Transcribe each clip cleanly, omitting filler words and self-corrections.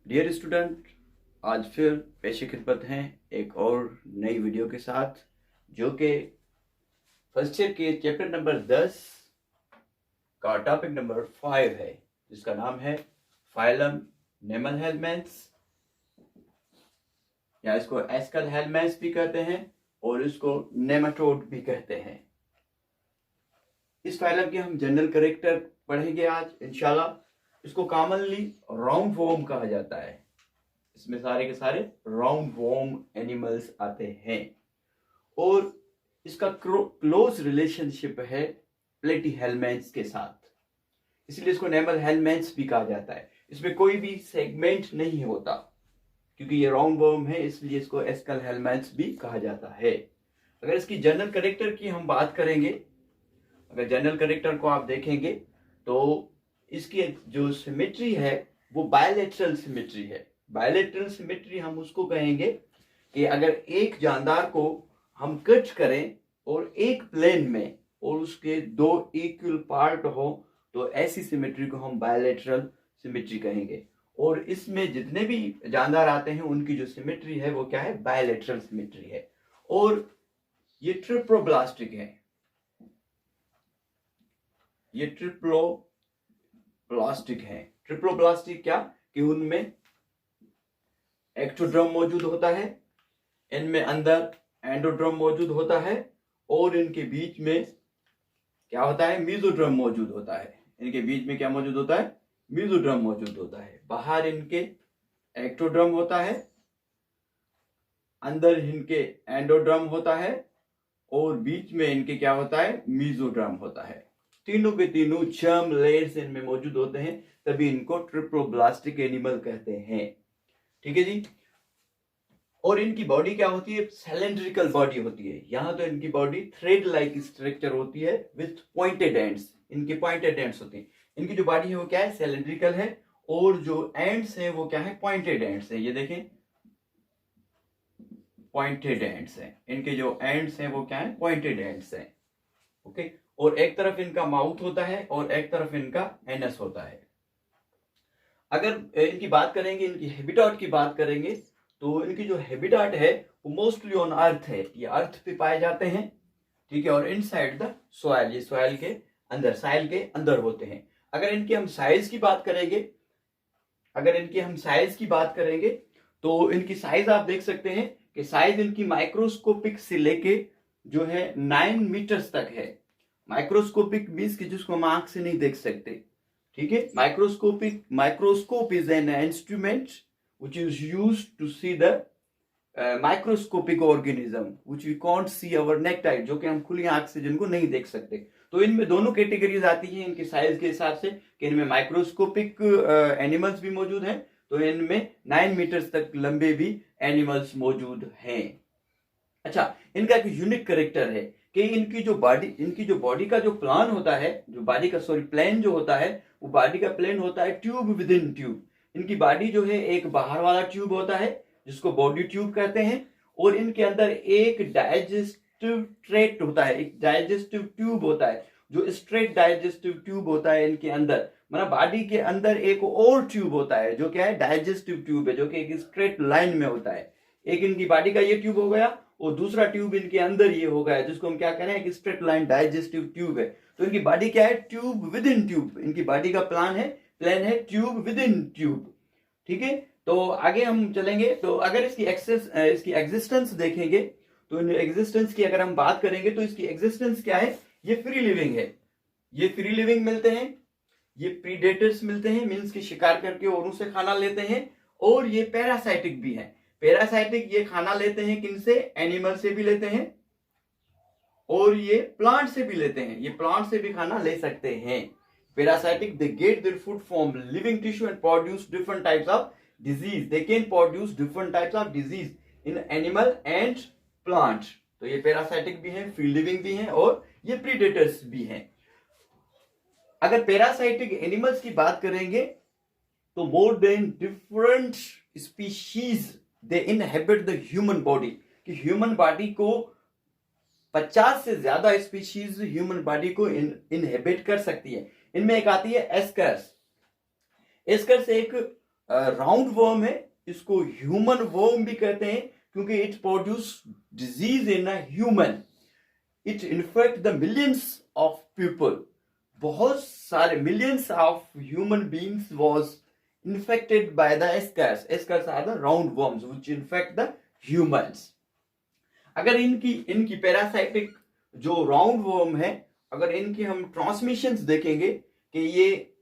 Dear student, आज फिर पेश खिदमत हैं एक और नई वीडियो के साथ, जो कि फर्स्ट ईयर के चैप्टर नंबर 10 का टॉपिक नंबर 5 है, जिसका नाम है फाइलम नेमलहेलमेंट्स, या इसको एस्कल हेलमेंट्स भी कहते हैं और इसको नेमाटोड भी कहते हैं। इस फाइलम के हम जनरल कैरेक्टर पढ़ेंगे आज इंशाल्लाह। इसको कॉमनली राउंड वॉर्म कहा जाता है। इसमें सारे के सारे राउंड वॉर्म एनिमल्स आते हैं और इसका क्लोज रिलेशनशिप है प्लेटीहेलमेंट्स के साथ, इसलिए इसको नेमलहेलमेंट्स भी कहा जाता है। इसमें कोई भी सेगमेंट नहीं होता क्योंकि ये राउंड वॉर्म है, इसलिए इसको एस्कल हेलमेंट्स भी कहा जाता है। अगर इसकी जनरल कैरेक्टर की हम बात करेंगे, अगर जनरल कैरेक्टर को आप देखेंगे तो इसकी जो सिमेट्री है वो बायलैटरल सिमेट्री है। बायलैटरल सिमेट्री हम उसको कहेंगे कि अगर एक जानदार को हम कट करें और एक प्लेन में और उसके दो इक्वल पार्ट हो तो ऐसी सिमेट्री को हम बायलैटरल सिमेट्री कहेंगे। और इसमें जितने भी जानदार आते हैं उनकी जो सिमेट्री है वो क्या है, बायलैटरल सिमेट्री है। और ये ट्रिप्लोब्लास्टिक है, ये ट्रिप्लोब्लास्टिक है। ट्रिप्लोब्लास्टिक क्या कि उनमें एक्टोड्रम मौजूद होता है, इनमें अंदर एंडोड्रम मौजूद होता है और इनके बीच में क्या होता है, मेसोड्रम मौजूद होता है। इनके बीच में क्या मौजूद होता है, मेसोड्रम मौजूद होता है। बाहर इनके एक्टोड्रम होता है, अंदर इनके एंडोड्रम होता है और बीच में इनके क्या होता है, मेसोड्रम होता है। तीनों के तीनों जर्म लेयर्स इनमें मौजूद होते हैं, तभी इनको ट्रिप्लोब्लास्टिक एनिमल कहते हैं। ठीक है जी। और इनकी बॉडी क्या होती है, सिलेंड्रिकल बॉडी होती है। यहां तो इनकी बॉडी थ्रेड लाइक स्ट्रक्चर होती है विथ पॉइंटेड एंड्स, इनके पॉइंटेड एंड्स होते हैं। इनकी जो बॉडी है वो क्या है, सिलेंड्रिकल है और जो एंड्स है वो क्या है, पॉइंटेड एंड्स है। ये देखें, पॉइंटेड एंड्स है। इनके जो एंड्स हैं वो क्या है, पॉइंटेड एंड्स हैं। ओके। और एक तरफ इनका माउथ होता है और एक तरफ इनका एनस होता है। अगर इनकी बात करेंगे, इनकी हैबिटेट की बात करेंगे तो इनकी जो हैबिटेट है वो मोस्टली ऑन अर्थ है। ये अर्थ पे पाए जाते हैं, ठीक है। और इनसाइड द सॉइल, ये सॉइल के अंदर, साइल के अंदर होते हैं। अगर इनकी हम साइज की बात करेंगे, तो इनकी साइज आप देख सकते हैं कि साइज इनकी माइक्रोस्कोपिक से लेके जो है 9 मीटर्स तक है। माइक्रोस्कोपिक मींस कि जिसको हम आंख से नहीं देख सकते, ठीक है। Microscope is an instrument which is used to see the microscopic organism which we can't see our naked eye, जो कि हम खुली आंख से जिनको नहीं देख सकते। तो इनमें दोनों कैटेगरीज आती हैं इनके साइज के हिसाब से कि इनमें माइक्रोस्कोपिक एनिमल्स भी मौजूद हैं, तो इनमें 9 मीटर्स तक लंबे भी एनिमल्स मौजूद हैं। अच्छा, इनका एक यूनिक कैरेक्टर है कि इनकी जो बॉडी का जो प्लान होता है, प्लेन जो होता है, वो बॉडी का प्लेन होता है ट्यूब विद इन ट्यूब। इनकी बॉडी जो है एक बाहर वाला ट्यूब होता है जिसको बॉडी ट्यूब कहते हैं, और इनके अंदर एक डाइजेस्टिव ट्रैक्ट होता है, एक डाइजेस्टिव ट्यूब होता है, जो स्ट्रेट डाइजेस्टिव ट्यूब होता है इनके अंदर। मतलब बॉडी के अंदर एक और ट्यूब होता है जो क्या है, डाइजेस्टिव ट्यूब है, जो कि एक स्ट्रेट लाइन में होता है। एक इनकी बॉडी का ये ट्यूब हो गया और दूसरा ट्यूब इनके अंदर ये हो गया, जिसको हम क्या कह रहे हैं, एक स्ट्रेट लाइन डाइजेस्टिव ट्यूब है। तो इनकी बॉडी क्या है, ट्यूब विद इन ट्यूब। इनकी बॉडी का प्लान है ट्यूब विद इन ट्यूब, ठीक है। तो आगे हम चलेंगे, तो अगर इसकी एग्जिस्टेंस देखेंगे तो इन एग्जिस्टेंस की अगर हम बात करेंगे तो इसकी एग्जिस्टेंस क्या है, ये फ्री लिविंग है। ये फ्री लिविंग मिलते हैं, ये प्रीडेटर्स मिलते हैं, मीन्स की शिकार करके और उनसे खाना लेते हैं, और ये पैरासाइटिक भी है। पैरासाइटिक ये खाना लेते हैं किनसे, एनिमल से भी लेते हैं और ये प्लांट से भी लेते हैं, ये प्लांट से भी खाना ले सकते हैं। Parasitic, they get their food from living tissue and produce different types of disease. They can produce different types of disease in animal and plant. तो ये पैरासाइटिक भी हैं, फ्री लिविंग भी हैं और ये प्रीडेटर्स भी हैं। अगर पैरासाइटिक एनिमल्स की बात करेंगे तो more than different species they inhabit the human body, कि ह्यूमन बॉडी को 50 से ज्यादा स्पीशीज ह्यूमन बॉडी को इनहेबिट कर सकती है। इनमें एक आती है एस्कर्स। एस्कर्स एक राउंड वर्म है, इसको ह्यूमन वर्म भी कहते हैं क्योंकि it produce disease in a human, it infect the millions of people, बहुत सारे millions of human beings was infected by the ascars. Ascars are the roundworms which infect the humans. अगर इनकी parasitic जो round worm है, अगर इनकी हम transmissions देखेंगे कि ये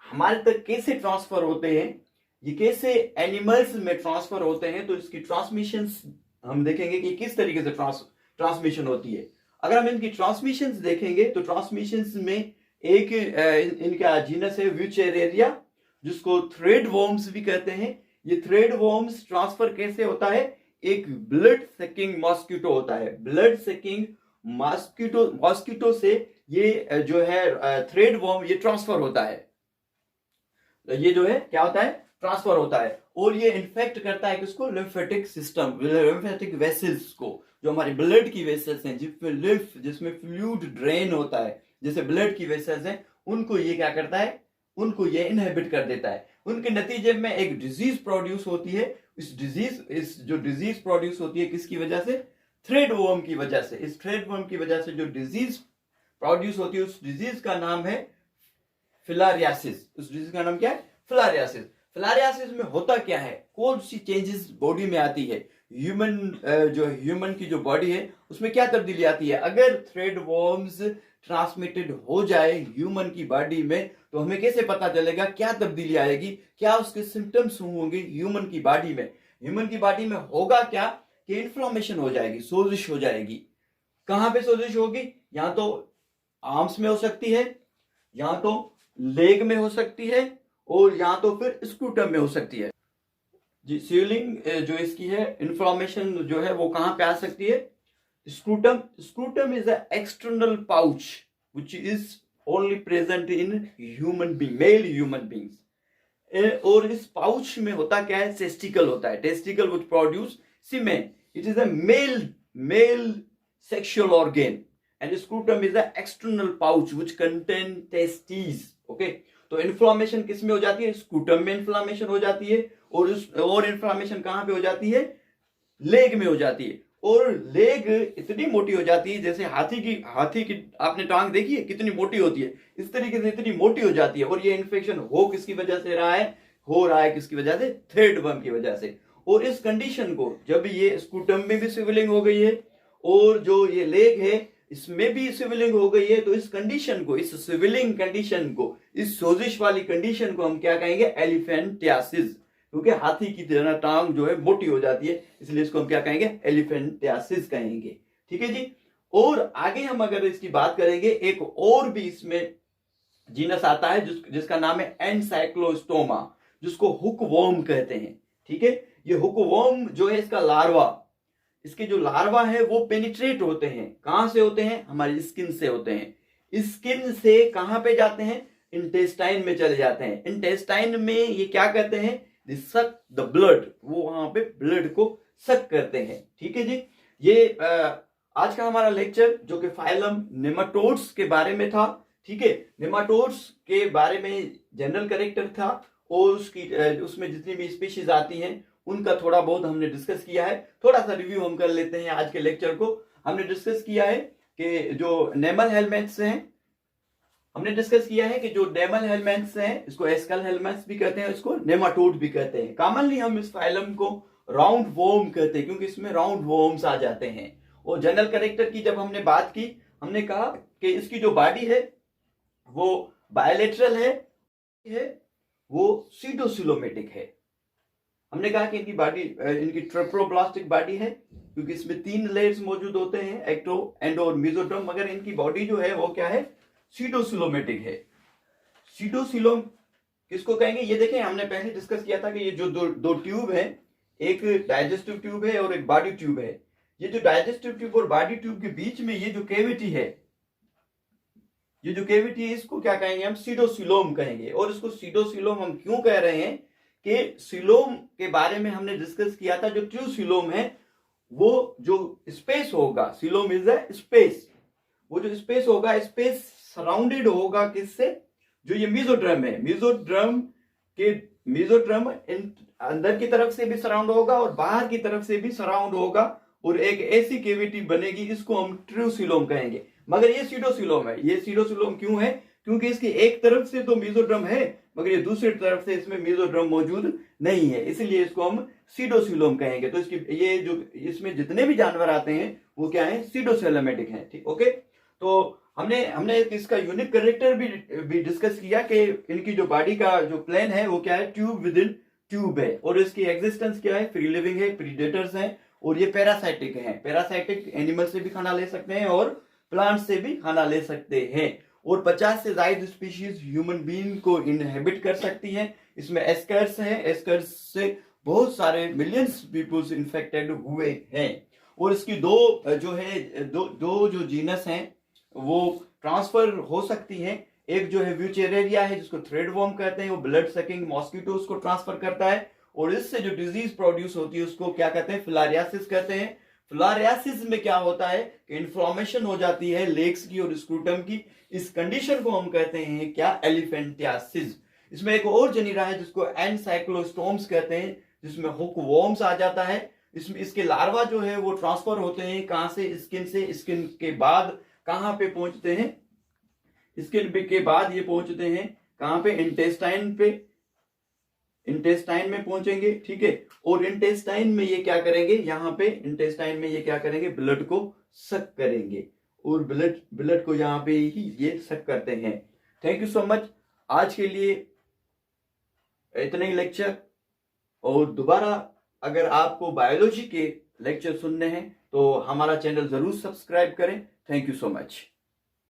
हमारे तक कैसे ट्रांसफर होते हैं, ये कैसे एनिमल्स में ट्रांसफर होते हैं, तो इसकी ट्रांसमिशंस हम देखेंगे कि किस तरीके से ट्रांसमिशन होती है। अगर हम इनकी ट्रांसमिशंस देखेंगे तो ट्रांसमिशंस में एक इनका जीनस है व्यूचेरेरिया, जिसको थ्रेड वॉर्म्स भी कहते हैं। ये थ्रेड वॉर्म्स ट्रांसफर कैसे होता है, एक ब्लड सकिंग मॉस्किटो होता है, ब्लड सकिंग मॉस्किटो से ये जो है थ्रेड वॉर्म ये ट्रांसफर होता है, ये जो है क्या होता है, ट्रांसफर होता है। और ये इन्फेक्ट करता है किसको, लिम्फेटिक सिस्टम, लिम्फेटिक वेसल्स को, जो हमारे ब्लड की वेसल्स हैं, जिसमें फ्लूइड ड्रेन होता है, जैसे ब्लड की वेसल्स हैं, उनको ये क्या करता है, उनको ये इनहिबिट कर देता है। उनके नतीजे में एक डिजीज प्रोड्यूस होती है। इस जो डिजीज प्रोड्यूस होती है किसकी वजह से, थ्रेड वर्म की वजह से। इस थ्रेड वर्म की वजह से जो डिजीज प्रोड्यूस होती है, उस डिजीज का नाम है फिलारियासिस। उस डिजीज का नाम क्या है, फिलारियासिस। फिलारियासिस में होता क्या है, कौन सी चेंजेस बॉडी में आती है, ह्यूमन की जो बॉडी है उसमें क्या तब्दीली आती है। अगर थ्रेड वर्म्स ट्रांसमिटेड हो जाए ह्यूमन की बॉडी में, तो हमें कैसे पता चलेगा क्या तब्दीली आएगी, क्या उसके सिम्टम्स होंगे ह्यूमन की बॉडी में। ह्यूमन की बॉडी में होगा क्या कि इन्फ्लेमेशन हो जाएगी, सोजिश हो जाएगी। कहां पे सोजिश होगी, या तो आर्म्स में हो सकती है, या तो लेग में हो सकती है, और या तो फिर स्क्रूटम में हो सकती है। जी, स्वेलिंग जो इसकी है, इन्फ्लेमेशन जो है वो कहां पे आ सकती है, scrotum is an external pouch which is only present in male human beings। और इस पाउच में होता क्या है, टेस्टिकल होता है, testicle which produce semen। it is a male sexual organ and scrotum is an external pouch which contain testes। okay, तो inflammation किस में हो जाती है, स्क्रूटम में इन्फ्लामेशन हो जाती है, और इन्फ्लामेशन कहां पे हो जाती है, लेग में हो जाती है। और लेग इतनी मोटी हो जाती है, जैसे हाथी की आपने टांग देखी है कितनी मोटी होती है, इस तरीके से इतनी मोटी हो जाती है। और ये इन्फेक्शन हो किसकी वजह से रहा है, किसकी वजह से, थ्रेड वर्म की वजह से। और इस कंडीशन को जब ये स्क्रूटम में भी स्वेलिंग हो गई है, और जो ये लेग है इसमें भी स्वेलिंग हो गई है, तो इस कंडीशन को, इस स्वेलिंग कंडीशन को, इस सोजिश वाली कंडीशन को हम क्या कहेंगे, एलिफेंटियासिस। क्योंकि हाथी की तरह टांग जो है मोटी हो जाती है, इसलिए इसको हम क्या कहेंगे, एलिफेंटियासिस कहेंगे। ठीक है जी। और आगे हम अगर इसकी बात करेंगे, एक और भी इसमें जीनस आता है जिसका नाम है एनसाइक्लोस्टोमा, जिसको हुक वर्म कहते हैं। ठीक है, ये हुक वर्म जो है, इसका लार्वा, इसके जो लार्वा है वो पेनिट्रेट होते हैं, कहां से होते हैं, हमारी स्किन से होते हैं। स्किन से कहां पे जाते हैं, इंटेस्टाइन में चले जाते हैं। इंटेस्टाइन में ये क्या करते हैं, सक द ब्लड, वो वहां पे ब्लड को सक करते हैं। ठीक है जी। ये आज का हमारा लेक्चर जो कि फाइलम नेमाटोड्स के बारे में था। ठीक है, नेमाटोड्स के बारे में जनरल कैरेक्टर था, और उसमें जितनी भी स्पीशीज आती हैं उनका थोड़ा बहुत हमने डिस्कस किया है। थोड़ा सा रिव्यू हम कर लेते हैं आज के लेक्चर को। हमने डिस्कस किया है कि जो नेमल हेलमेट्स हैं, हमने डिस्कस किया है कि जो नेमल हेलमेट्स हैं, इसको एस्कल हेलमेट्स भी कहते हैं, इसको नेमाटोड भी कहते हैं। कॉमनली हम इस फाइलम को राउंड वर्म कहते हैं, क्योंकि इसमें राउंड वर्म्स आ जाते हैं। और जनरल कैरेक्टर की जब हमने बात की, हमने कहा कि इसकी जो बॉडी है वो बायलेटरल है, वो सीडोसिलोमेटिक है। हमने कहा कि इनकी बॉडी, इनकी ट्रिप्लोब्लास्टिक बॉडी है, क्योंकि इसमें 3 लेयर्स मौजूद होते हैं, एक्टो, एंडो और मेसोडर्म। मगर इनकी बॉडी जो है वो क्या है, सीडोसिलोमेटिक है। सीडोसिलोम किसको कहेंगे, ये देखें, हमने पहले डिस्कस किया था कि ये जो दो ट्यूब है, एक डाइजेस्टिव ट्यूब है और एक बॉडी ट्यूब है। ये जो डाइजेस्टिव ट्यूब और बॉडी ट्यूब के बीच में ये जो कैविटी है, इसको क्या कहेंगे हम, सीडोसिलोम कहेंगे। और इसको सीडोसिलोम हम क्यों कह रहे हैं कि सिलोम के बारे में हमने डिस्कस किया था। जो ट्रू सिलोम है वो जो स्पेस होगा, सिलोम इज अ स्पेस, वो जो स्पेस होगा, स्पेस सराउंडेड होगा किससे, जो ये मेसोड्रम है, मेसोड्रम के मेसोड्रम अंदर की तरफ से भी सराउंड होगा और बाहर की तरफ से भी सराउंड होगा और एक ऐसी केविटी बनेगी, इसको हम ट्रूसिलोम कहेंगे। मगर ये सीडोसिलोम है। ये सीडोसिलोम क्यों है? क्योंकि इसकी एक तरफ से तो मेसोड्रम है मगर ये दूसरी तरफ से इसमें मेसोड्रम मौजूद नहीं है, इसलिए इसको हम सीडोसिलोम कहेंगे। तो इसकी ये जो इसमें जितने भी जानवर आते हैं वो क्या है? सीडोसेलेमेटिक हैं। ठीक, ओके। तो हमने इसका यूनिक कैरेक्टर भी डिस्कस किया कि इनकी जो बॉडी का जो प्लान है वो क्या है? ट्यूब विद इन ट्यूब है। और इसकी एग्जिस्टेंस क्या है? फ्री लिविंग है, प्रीडेटर्स हैं और ये पैरासाइटिक हैं। पैरासाइटिक एनिमल से भी खाना ले सकते हैं और प्लांट से भी खाना ले सकते हैं। और 50 से ज्यादा स्पीशीज ह्यूमन बीइंग को इनहेबिट कर सकती हैं। इसमें एस्कर्स हैं, एस्कर्स से बहुत सारे मिलियंस पीपल्स इन्फेक्टेड हुए हैं। और इसकी दो जो जीनस हैं वो ट्रांसफर हो सकती हैं। एक जो है व्यूचेरेरिया है जिसको थ्रेड वर्म कहते हैं, वो ब्लड सकिंग मॉस्किटोज को ट्रांसफर करता है और इससे जो डिजीज प्रोड्यूस होती है उसको क्या कहते हैं? फिलारियासिस कहते हैं। फिलारियासिस में क्या होता है कि इन्फ्लामेशन हो जाती है लेग्स की और स्क्रूटम की। इस कंडीशन को हम कहते हैं क्या? एलिफेंटियासिस। इसमें एक और जनीरा है जिसको एनसाइक्लोस्टोम्स कहते हैं, जिसमें हुक वॉर्म्स आ जाता है। इसमें इसके लार्वा जो है वो ट्रांसफर होते हैं कहां से? स्किन से। स्किन के बाद कहां पे पहुंचते हैं? स्किन के बाद ये पहुंचते हैं कहां पे? इंटेस्टाइन पे। इंटेस्टाइन में पहुंचेंगे, ठीक है। और इंटेस्टाइन में ये क्या करेंगे? यहां पे इंटेस्टाइन में ये क्या करेंगे? ब्लड को सक करेंगे और ब्लड को यहां पे ही ये सक करते हैं। Thank you so much. आज के लिए इतना ही लेक्चर। और दोबारा अगर आपको बायोलॉजी के लेक्चर सुनने हैं तो हमारा चैनल जरूर सब्सक्राइब करें। Thank you so much.